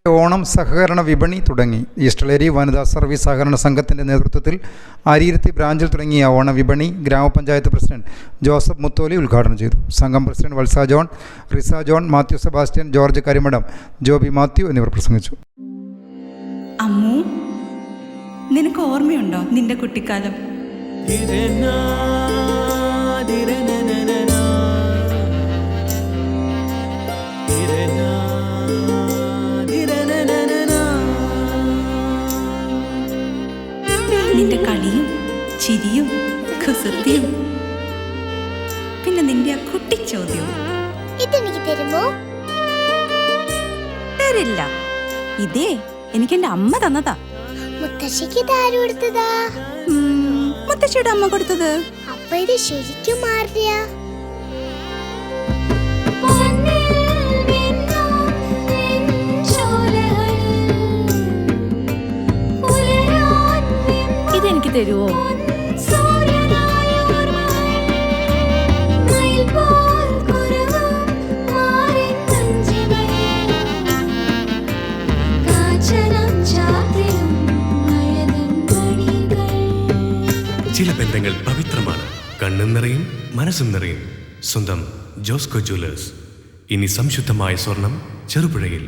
ഓണം സഹകരണ വിപണി തുടങ്ങി. ഈസ്റ്റളേരി വനിതാ സർവീസ് സഹകരണ സംഘത്തിൻ്റെ നേതൃത്വത്തിൽ അരിയിരുത്തി ബ്രാഞ്ചിൽ തുടങ്ങിയ ഓണ വിപണി ഗ്രാമപഞ്ചായത്ത് പ്രസിഡന്റ് ജോസഫ് മുത്തോലി ഉദ്ഘാടനം ചെയ്തു. സംഘം പ്രസിഡന്റ് വത്സ ജോൺ, റിസ ജോൺ, മാത്യു സെബാസ്റ്റ്യൻ, ജോർജ് കരിമഠം, ജോബി മാത്യു എന്നിവർ പ്രസംഗിച്ചു. അമ്മു, നിനക്ക് ഓർമ്മയുണ്ടോ നിന്റെ കുട്ടിക്കാലം? നിന്റെ കളിയും ചിരിയും കുസൃതിയും, പിന്നെ നിന്റെ ആ കുട്ടിച്ചോദ്യവും. ഇതെനിക്ക് തരുമോ? തരില്ല. ഇതേ എനിക്ക് എന്റെ അമ്മ തന്നതാ. മുത്തശ്ശിക്ക് ഇതാര് കൊടുത്തതാ? മുത്തശ്ശിയുടെ അമ്മ കൊടുത്തത്. അപ്പൊ ഇത് ശരിക്കും മാറിയ? ഇതെനിക്ക് തരുവോ? ചില ബന്ധങ്ങൾ പവിത്രമാണ്. കണ്ണും നിറയും മനസ്സും നിറയും. സ്വന്തം ജോസ്കോ ജ്വല്ലേഴ്സ്. ഇനി സംശുദ്ധമായ സ്വർണം ചെറുപുഴയിൽ.